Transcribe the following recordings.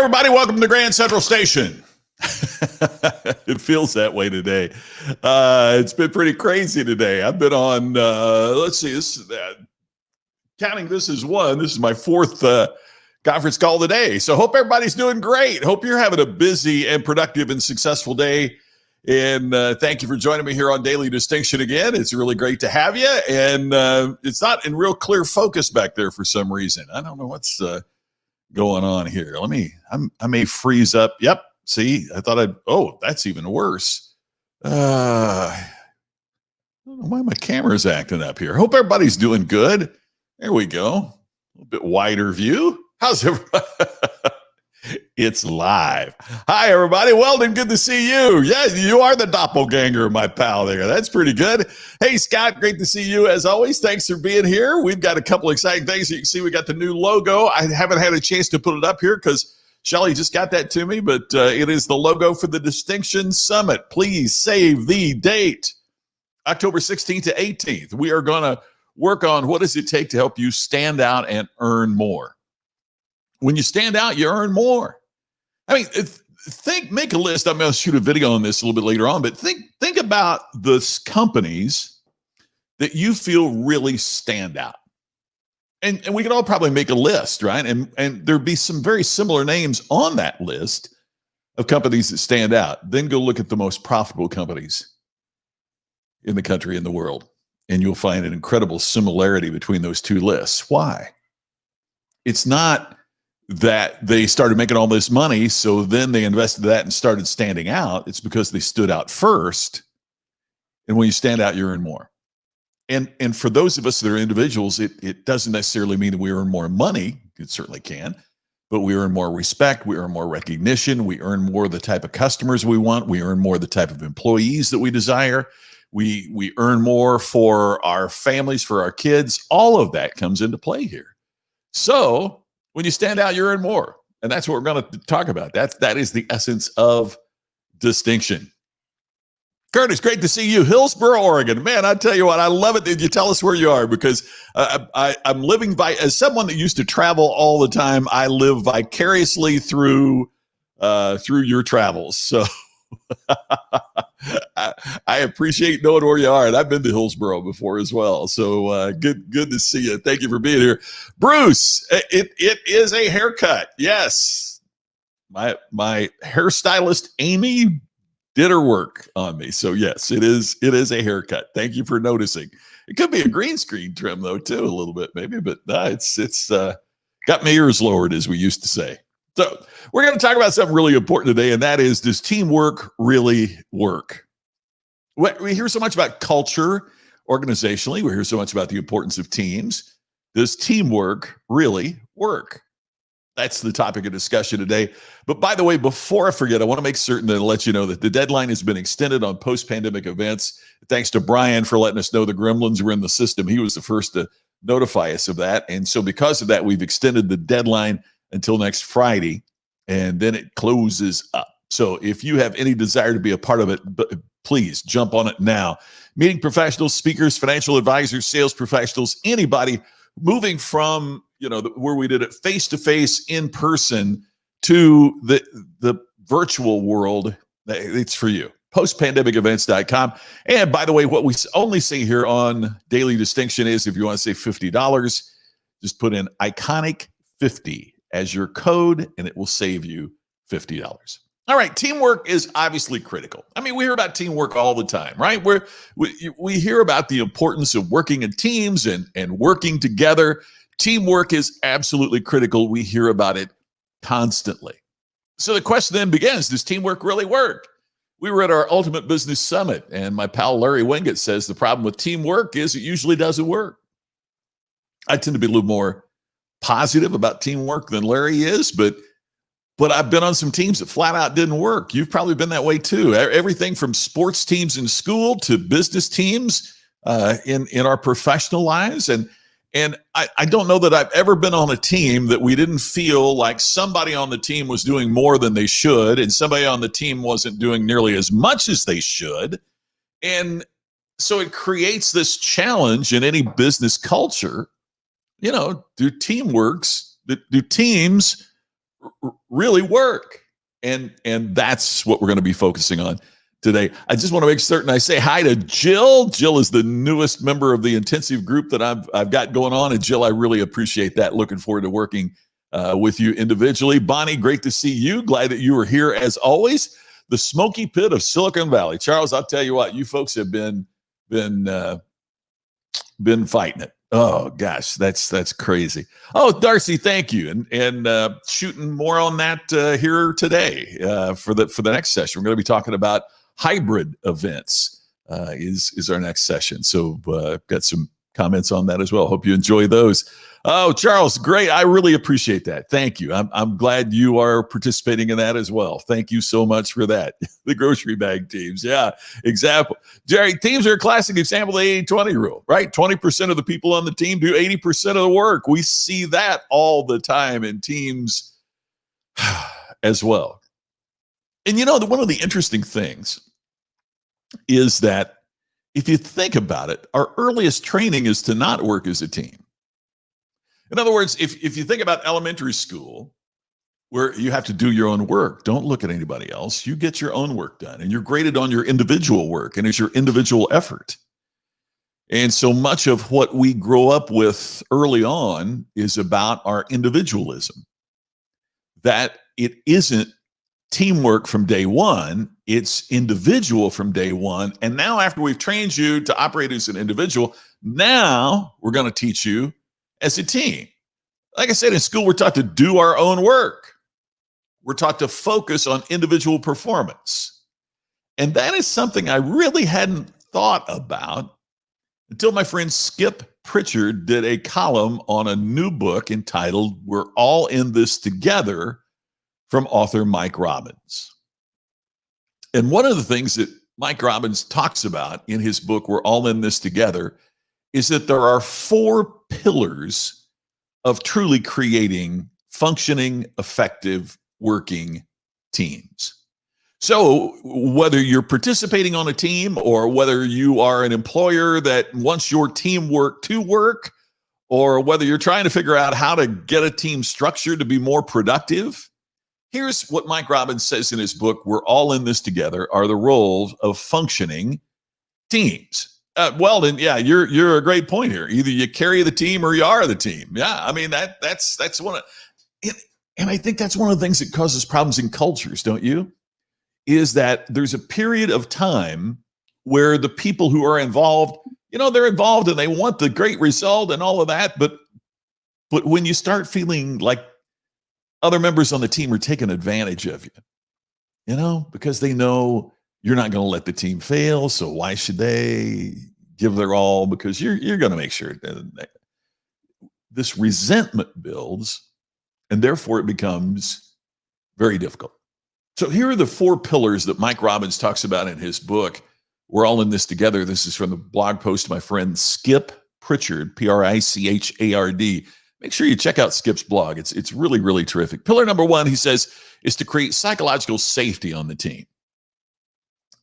everybody, welcome to Grand Central Station. It feels that way today. It's been pretty crazy today. I've been on, let's see, counting this as one. This is my fourth conference call today. So hope everybody's doing great. Hope you're having a busy and productive and successful day. And thank you for joining me here on Daily Distinction again. It's really great to have you. And it's not in real clear focus back there for some reason. I don't know what's going on here. I may freeze up. Yep. See, I thought oh, that's even worse. I don't know why my camera's acting up here. Hope everybody's doing good. There we go. A little bit wider view. How's everybody? It's live. Hi, everybody. Weldon, good to see you. Yeah, you are the doppelganger, my pal there. That's pretty good. Hey, Scott, great to see you as always. Thanks for being here. We've got a couple exciting things. You can see we got the new logo. I haven't had a chance to put it up here because Shelly just got that to me, but it is the logo for the Distinction Summit. Please save the date. October 16th to 18th. We are going to work on what does it take to help you stand out and earn more. When you stand out, you earn more. I mean, make a list. I'm going to shoot a video on this a little bit later on, but think about the companies that you feel really stand out. And we can all probably make a list, right? And there'd be some very similar names on that list of companies that stand out. Then go look at the most profitable companies in the country, in the world, and you'll find an incredible similarity between those two lists. Why? It's not that they started making all this money, so then they invested that and started standing out. It's because they stood out first. And when you stand out, you earn more. And for those of us that are individuals, it doesn't necessarily mean that we earn more money. It certainly can. But we earn more respect. We earn more recognition. We earn more the type of customers we want. We earn more the type of employees that we desire. We earn more for our families, for our kids. All of that comes into play here. So when you stand out, you earn more. And that's what we're going to talk about. That is the essence of distinction. Curtis, great to see you. Hillsboro, Oregon. Man, I tell you what, I love it that you tell us where you are because I'm living as someone that used to travel all the time. I live vicariously through your travels. So I appreciate knowing where you are. And I've been to Hillsboro before as well. So good to see you. Thank you for being here. Bruce, it is a haircut. Yes. My hairstylist, Amy, did her work on me. So yes, it is a haircut. Thank you for noticing. It could be a green screen trim though, too, a little bit maybe, but it's got my ears lowered, as we used to say. So we're going to talk about something really important today, and that is, does teamwork really work? We hear so much about culture organizationally. We hear so much about the importance of teams. Does teamwork really work? That's the topic of discussion today. But by the way, before I forget, I want to make certain that I'll let you know that the deadline has been extended on post-pandemic events. Thanks to Brian for letting us know the gremlins were in the system. He was the first to notify us of that. And so because of that, we've extended the deadline until next Friday, and then it closes up. So if you have any desire to be a part of it, please jump on it now. Meeting professionals, speakers, financial advisors, sales professionals, anybody moving from where we did it face-to-face in person to the virtual world, it's for you. Postpandemicevents.com. And by the way, what we only say here on Daily Distinction is if you want to save $50, just put in Iconic 50 as your code, and it will save you $50. All right, teamwork is obviously critical. I mean, we hear about teamwork all the time, right? We hear about the importance of working in teams and working together. Teamwork is absolutely critical. We hear about it constantly. So the question then begins, does teamwork really work? We were at our Ultimate Business Summit, and my pal Larry Winget says the problem with teamwork is it usually doesn't work. I tend to be a little more positive about teamwork than Larry is, but I've been on some teams that flat out didn't work. You've probably been that way too. Everything from sports teams in school to business teams in our professional lives. And I don't know that I've ever been on a team that we didn't feel like somebody on the team was doing more than they should, and somebody on the team wasn't doing nearly as much as they should. And so it creates this challenge in any business culture. Do teams really work. And that's what we're going to be focusing on today. I just want to make certain I say hi to Jill. Jill is the newest member of the intensive group that I've got going on. And Jill, I really appreciate that. Looking forward to working with you individually. Bonnie, great to see you. Glad that you are here as always. The smoky pit of Silicon Valley. Charles, I'll tell you what, you folks have been fighting it. Oh gosh, that's crazy. Oh, Darcy, thank you, and shooting more on that here today for the next session. We're going to be talking about hybrid events. Is our next session. So got some comments on that as well. Hope you enjoy those. Oh, Charles, great. I really appreciate that. Thank you. I'm glad you are participating in that as well. Thank you so much for that. The grocery bag teams. Yeah, example. Jerry, teams are a classic example of the 80-20 rule, right? 20% of the people on the team do 80% of the work. We see that all the time in teams as well. And you know, one of the interesting things is that if you think about it, our earliest training is to not work as a team. In other words, if you think about elementary school, where you have to do your own work, don't look at anybody else. You get your own work done, and you're graded on your individual work, and it's your individual effort. And so much of what we grow up with early on is about our individualism, that it isn't teamwork from day one, it's individual from day one. And now after we've trained you to operate as an individual, now we're going to teach you as a team. Like I said, in school, we're taught to do our own work. We're taught to focus on individual performance. And that is something I really hadn't thought about until my friend Skip Pritchard did a column on a new book entitled We're All in This Together from author Mike Robbins. And one of the things that Mike Robbins talks about in his book, We're All in This Together, is that there are 4 pillars of truly creating functioning, effective, working teams. So whether you're participating on a team or whether you are an employer that wants your teamwork to work, or whether you're trying to figure out how to get a team structure to be more productive, here's what Mike Robbins says in his book, We're All in This Together, are the roles of functioning teams. Well, then, yeah, you're a great point here. Either you carry the team or you are the team. Yeah, I mean that's one of, and I think that's one of the things that causes problems in cultures, don't you? Is that there's a period of time where the people who are involved, you know, they're involved and they want the great result and all of that, but when you start feeling like other members on the team are taking advantage of you, you know, because they know you're not going to let the team fail. So why should they give their all? Because you're going to make sure that this resentment builds, and therefore it becomes very difficult. So here are the 4 pillars that Mike Robbins talks about in his book. We're all in this together. This is from the blog post of my friend Skip Pritchard, Prichard. Make sure you check out Skip's blog. It's really, really terrific. Pillar number 1, he says, is to create psychological safety on the team.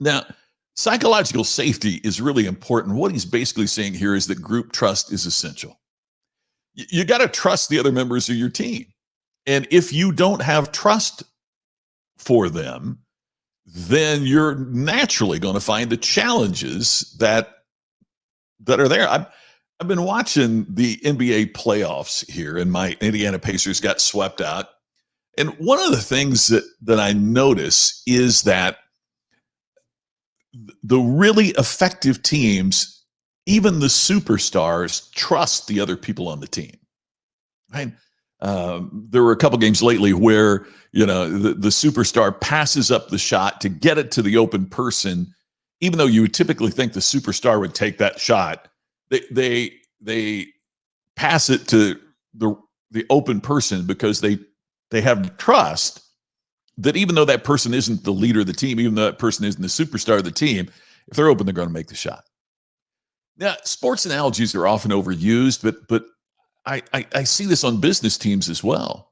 Now, psychological safety is really important. What he's basically saying here is that group trust is essential. You got to trust the other members of your team. And if you don't have trust for them, then you're naturally going to find the challenges that are there. I've been watching the NBA playoffs here, and my Indiana Pacers got swept out. And one of the things that I notice is that the really effective teams, even the superstars, trust the other people on the team. Right? There were a couple games lately where, you know, the superstar passes up the shot to get it to the open person, even though you would typically think the superstar would take that shot. They pass it to the open person because they have trust that even though that person isn't the leader of the team, even though that person isn't the superstar of the team, if they're open, they're going to make the shot. Now, sports analogies are often overused, but I see this on business teams as well.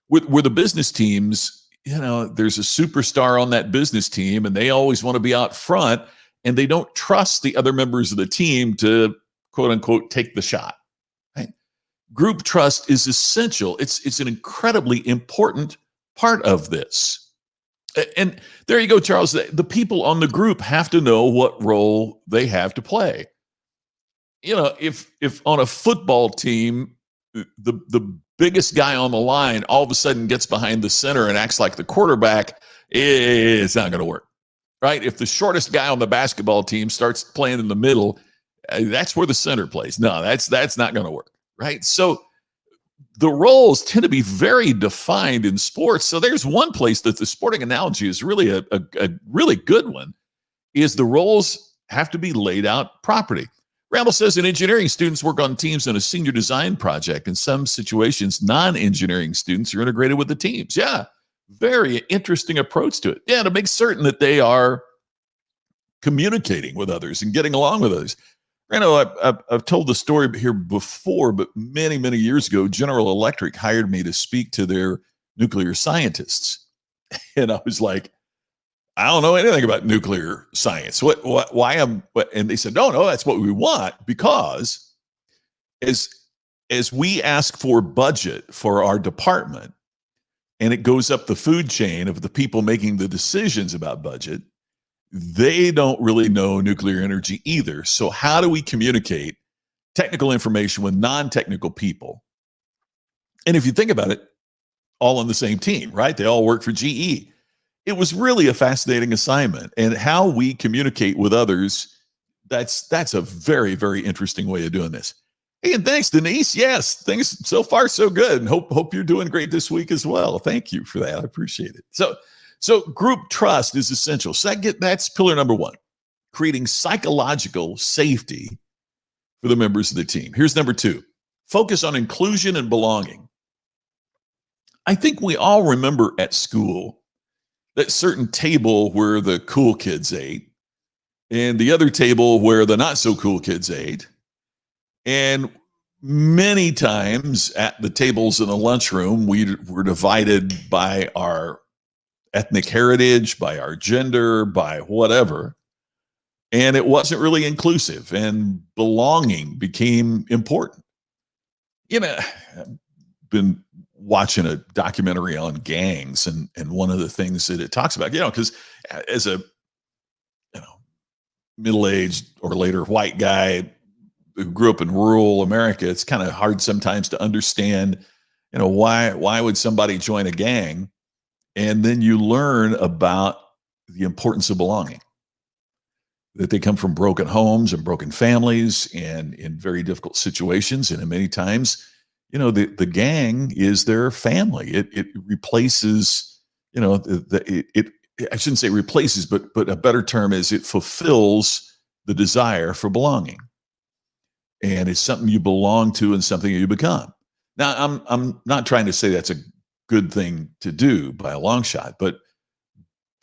Where the business teams, you know, there's a superstar on that business team, and they always want to be out front, and they don't trust the other members of the team to, quote unquote, take the shot. Right? Group trust is essential. It's an incredibly important part of this. And there you go, Charles. The people on the group have to know what role they have to play. If on a football team, the biggest guy on the line all of a sudden gets behind the center and acts like the quarterback, it's not going to work, right? If the shortest guy on the basketball team starts playing in the middle, that's where the center plays. No, that's not going to work, right? So the roles tend to be very defined in sports. So there's one place that the sporting analogy is really a really good one, is the roles have to be laid out properly. Randall says in engineering, students work on teams in a senior design project. In some situations, non-engineering students are integrated with the teams. Yeah, very interesting approach to it. Yeah, to make certain that they are communicating with others and getting along with others. Randall, I've told the story here before, but many, many years ago, General Electric hired me to speak to their nuclear scientists. And I was like, I don't know anything about nuclear science. Why and they said, no, that's what we want, because as we ask for budget for our department and it goes up the food chain of the people making the decisions about budget, they don't really know nuclear energy either. So how do we communicate technical information with non-technical people? And if you think about it, all on the same team, right? They all work for GE. It was really a fascinating assignment, and how we communicate with others, that's a very, very interesting way of doing this. Hey, and thanks, Denise. Yes, things so far so good, and hope you're doing great this week as well. Thank you for that. I appreciate it. So group trust is essential. So that's pillar number one, creating psychological safety for the members of the team. Here's number two, focus on inclusion and belonging. I think we all remember at school that certain table where the cool kids ate and the other table where the not so cool kids ate. And many times at the tables in the lunchroom, we were divided by our ethnic heritage, by our gender, by whatever. And it wasn't really inclusive, and belonging became important. I've been watching a documentary on gangs, and one of the things that it talks about, because as a middle-aged or later white guy who grew up in rural America, it's kind of hard sometimes to understand, why would somebody join a gang? And then you learn about the importance of belonging, that they come from broken homes and broken families and in very difficult situations, and many times the gang is their family. It replaces, I shouldn't say replaces, but a better term is it fulfills the desire for belonging. And it's something you belong to and something you become. Now, I'm not trying to say that's a good thing to do by a long shot, but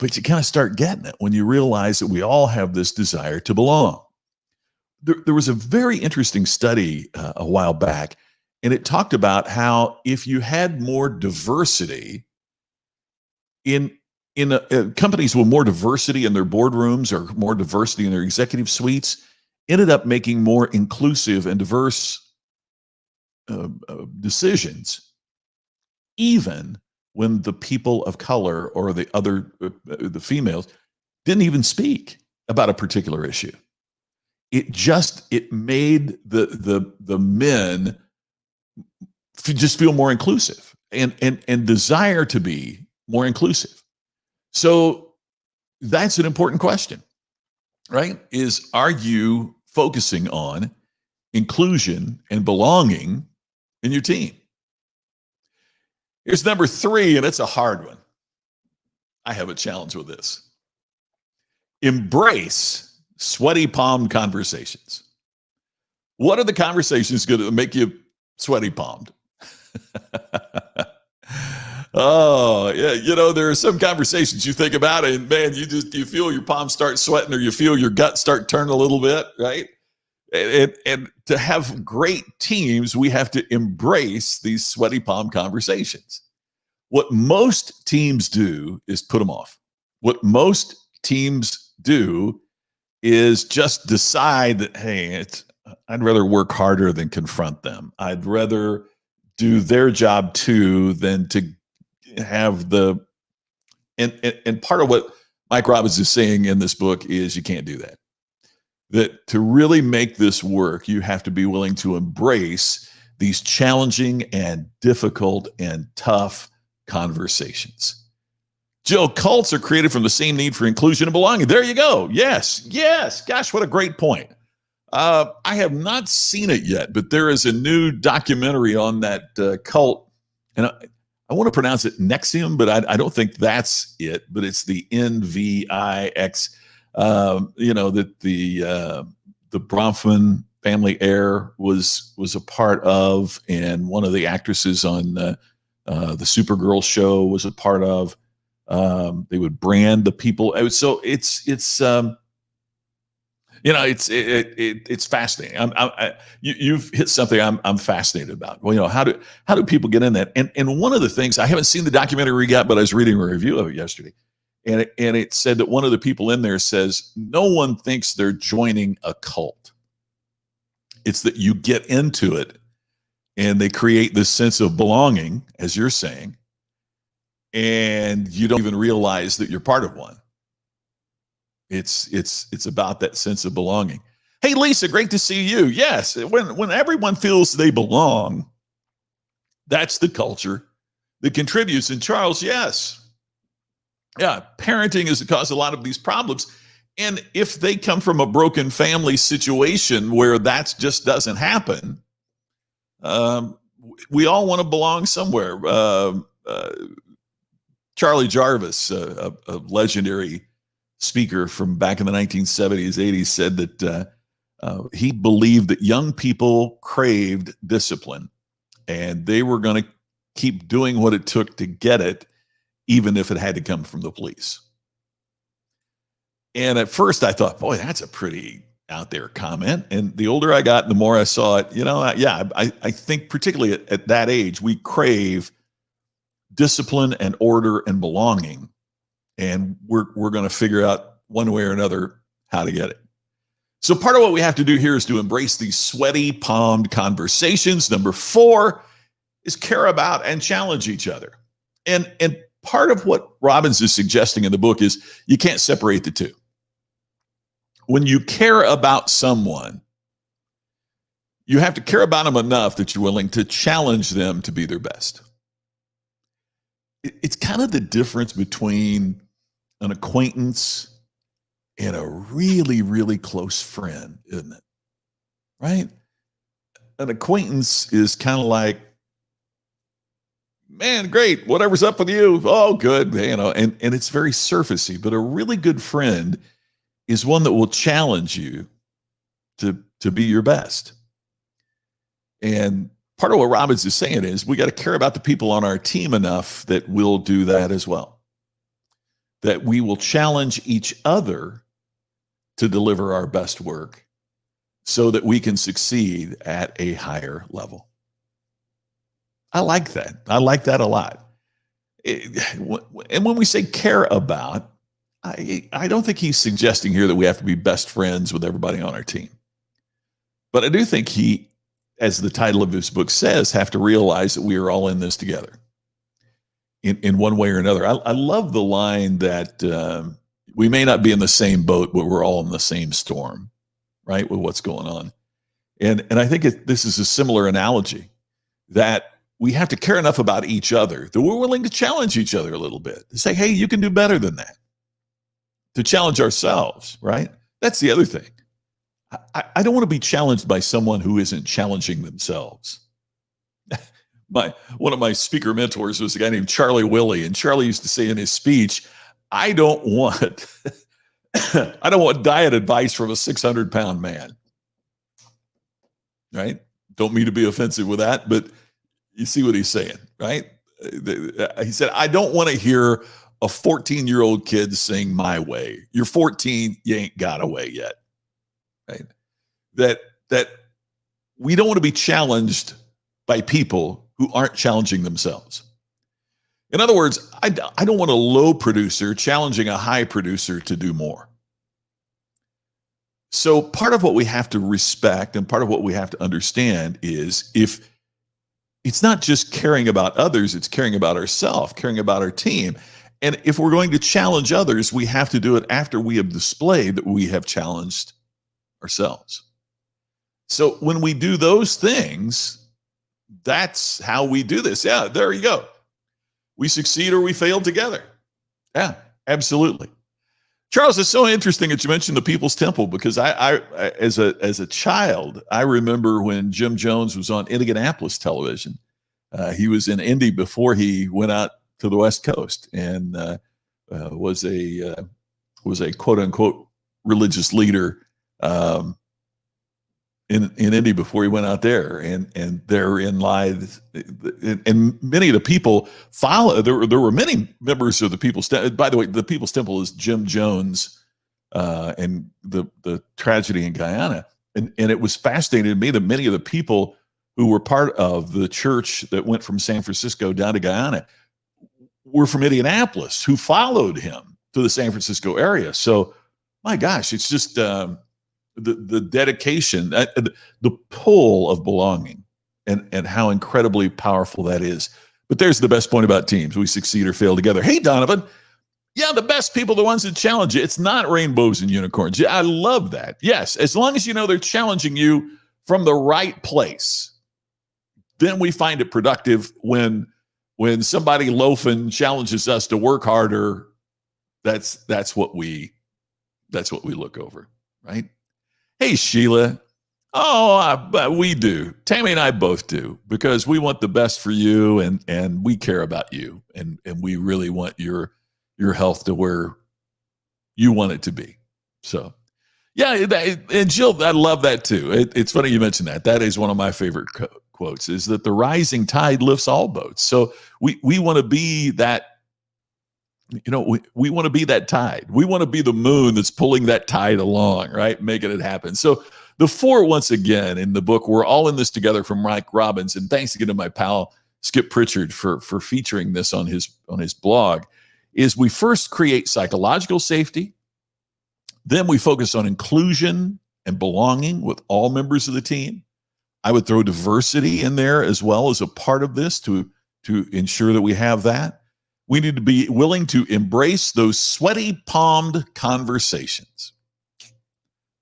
you kind of start getting it when you realize that we all have this desire to belong. There was a very interesting study a while back, and it talked about how if you had more diversity in companies with more diversity in their boardrooms or more diversity in their executive suites, ended up making more inclusive and diverse decisions, even when the people of color or the females didn't even speak about a particular issue. It made the men just feel more inclusive and desire to be more inclusive. So that's an important question, right? Are you focusing on inclusion and belonging in your team? Here's number three, and it's a hard one. I have a challenge with this. Embrace sweaty palm conversations. What are the conversations going to make you sweaty palmed? Oh, yeah. There are some conversations you think about it, and man, you feel your palms start sweating, or you feel your gut start turning a little bit, right? And to have great teams, we have to embrace these sweaty palm conversations. What most teams do is put them off. What most teams do is just decide that, hey, I'd rather work harder than confront them. I'd rather do their job too than to have the and part of what Mike Robbins is saying in this book is you can't do that. That to really make this work, you have to be willing to embrace these challenging and difficult and tough conversations. Joe, cults are created from the same need for inclusion and belonging. There you go. Yes. Gosh, what a great point. I have not seen it yet, but there is a new documentary on that cult. And I want to pronounce it Nexium, but I don't think that's it. But it's the NVIX. That the Bronfman family heir was a part of, and one of the actresses on the Supergirl show was a part of. They would brand the people. So it's fascinating. You've hit something I'm fascinated about. Well, how do people get in that? And one of the things, I haven't seen the documentary yet, but I was reading a review of it yesterday, and it said that one of the people in there says no one thinks they're joining a cult. It's that you get into it, and they create this sense of belonging, as you're saying, and you don't even realize that you're part of one. It's about that sense of belonging. Hey, Lisa, great to see you. Yes, when everyone feels they belong, that's the culture that contributes. And Charles, yes. Yeah, parenting is the cause of a lot of these problems. And if they come from a broken family situation where that just doesn't happen, we all want to belong somewhere. Charlie Jarvis, a legendary speaker from back in the 1970s, 80s, said that he believed that young people craved discipline, and they were going to keep doing what it took to get it, even if it had to come from the police. And at first I thought, boy, that's a pretty out there comment. And the older I got, the more I saw it, I think particularly at that age, we crave discipline and order and belonging. And we're going to figure out one way or another how to get it. So part of what we have to do here is to embrace these sweaty palmed conversations. Number 4 is care about and challenge each other. And part of what Robbins is suggesting in the book is you can't separate the two. When you care about someone, you have to care about them enough that you're willing to challenge them to be their best. It's kind of the difference between an acquaintance and a really, really close friend, isn't it? Right? An acquaintance is kind of like, man, great, whatever's up with you. Oh, good, and it's very surfacey. But a really good friend is one that will challenge you to be your best. And part of what Robbins is saying is we got to care about the people on our team enough that we'll do that as well. That we will challenge each other to deliver our best work so that we can succeed at a higher level. I like that. I like that a lot. And when we say care about, I don't think he's suggesting here that we have to be best friends with everybody on our team. But I do think he, as the title of his book says, have to realize that we are all in this together in one way or another. I love the line that we may not be in the same boat, but we're all in the same storm, right, with what's going on. And I think this is a similar analogy that we have to care enough about each other that we're willing to challenge each other a little bit. To say, hey, you can do better than that. To challenge ourselves, right? That's the other thing. I don't want to be challenged by someone who isn't challenging themselves. One of my speaker mentors was a guy named Charlie Willie, and Charlie used to say in his speech, I don't want diet advice from a 600-pound man. Right? Don't mean to be offensive with that, but you see what he's saying, right? He said, I don't want to hear a 14-year-old kid sing my way. You're 14, you ain't got a way yet. Right? That we don't want to be challenged by people who aren't challenging themselves. In other words, I don't want a low producer challenging a high producer to do more. So part of what we have to respect and part of what we have to understand is if it's not just caring about others, it's caring about ourselves, caring about our team. And if we're going to challenge others, we have to do it after we have displayed that we have challenged ourselves. So when we do those things, that's how we do this. Yeah, there you go. We succeed or we fail together. Yeah, absolutely. Charles, it's so interesting that you mentioned the People's Temple, because I as a child, I remember when Jim Jones was on Indianapolis television. He was in Indy before he went out to the West Coast, and was a quote unquote religious leader in Indy before he went out there, and therein lies, and many of the people follow. There were many members of the People's Temple. By the way, the People's Temple is Jim Jones and the tragedy in Guyana, and it was fascinating to me that many of the people who were part of the church that went from San Francisco down to Guyana were from Indianapolis, who followed him to the San Francisco area. So, my gosh, it's just the dedication, the pull of belonging, and how incredibly powerful that is. But there's the best point about teams: we succeed or fail together. Hey, Donovan, yeah, the best people are the ones that challenge you. It's not rainbows and unicorns. Yeah, I love that. Yes, as long as you know they're challenging you from the right place, then we find it productive. When somebody loafing challenges us to work harder, that's what we look over, right? Hey, Sheila. Oh, we do. Tammy and I both do, because we want the best for you, and we care about you, and we really want your health to where you want it to be. So, yeah, and Jill, I love that too. It's funny you mentioned that. That is one of my favorite quotes, is that the rising tide lifts all boats. So we want to be that. We want to be that tide. We want to be the moon that's pulling that tide along, right? Making it happen. So the four, once again, in the book, we're all in this together, from Mike Robbins. And thanks again to my pal, Skip Pritchard, for featuring this on his blog, is we first create psychological safety. Then we focus on inclusion and belonging with all members of the team. I would throw diversity in there as well as a part of this to ensure that we have that. We need to be willing to embrace those sweaty palmed conversations.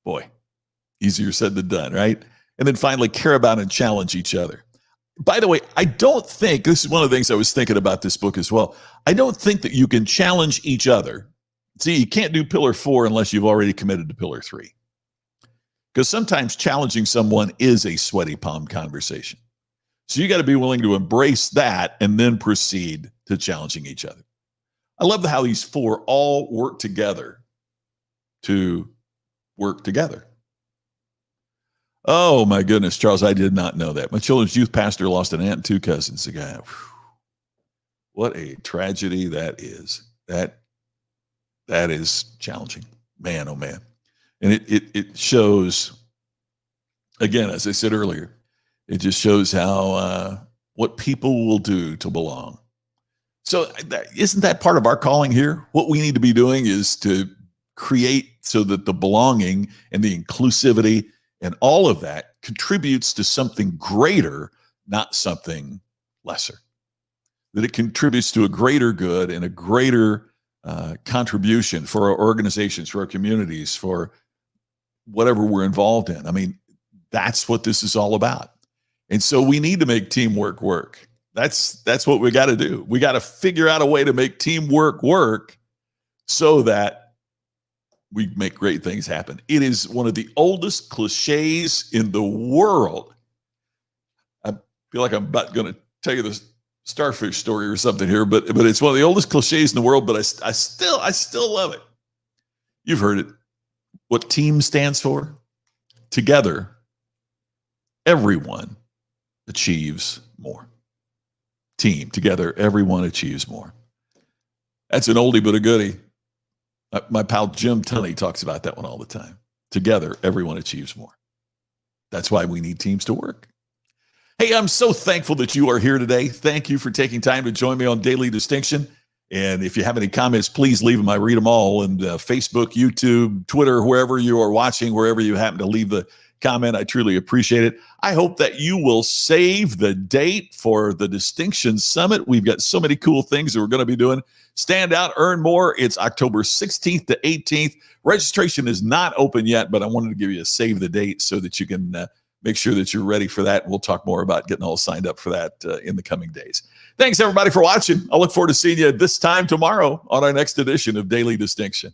Boy, easier said than done, right? And then finally, care about and challenge each other. By the way, I don't think, this is one of the things I was thinking about this book as well, I don't think that you can challenge each other. See, you can't do pillar 4 unless you've already committed to pillar 3. Because sometimes challenging someone is a sweaty palm conversation. So you got to be willing to embrace that and then proceed to challenging each other. I love how these 4 all work together to work together. Oh my goodness, Charles, I did not know that. My children's youth pastor lost an aunt and 2 cousins. The guy, what a tragedy that is. That is challenging. Man, oh man. And it shows, again, as I said earlier, it just shows how what people will do to belong. So isn't that part of our calling here? What we need to be doing is to create so that the belonging and the inclusivity and all of that contributes to something greater, not something lesser. That it contributes to a greater good and a greater contribution for our organizations, for our communities, for whatever we're involved in. I mean, that's what this is all about. And so we need to make teamwork work. That's what we got to do. We got to figure out a way to make teamwork work so that we make great things happen. It is one of the oldest cliches in the world. I feel like I'm about going to tell you this starfish story or something here, but it's one of the oldest cliches in the world, but I still love it. You've heard it. What TEAM stands for? Together, everyone achieves more. Team, together, everyone achieves more. That's an oldie but a goodie. My pal Jim Tunney talks about that one all the time. Together, everyone achieves more. That's why we need teams to work. Hey, I'm so thankful that you are here today. Thank you for taking time to join me on Daily Distinction. And if you have any comments, please leave them. I read them all. And Facebook, YouTube, Twitter, wherever you are watching, wherever you happen to leave the comment. I truly appreciate it. I hope that you will save the date for the Distinction Summit. We've got so many cool things that we're going to be doing. Stand out, earn more. It's October 16th to 18th. Registration is not open yet, but I wanted to give you a save the date so that you can make sure that you're ready for that. We'll talk more about getting all signed up for that in the coming days. Thanks, everybody, for watching. I look forward to seeing you this time tomorrow on our next edition of Daily Distinction.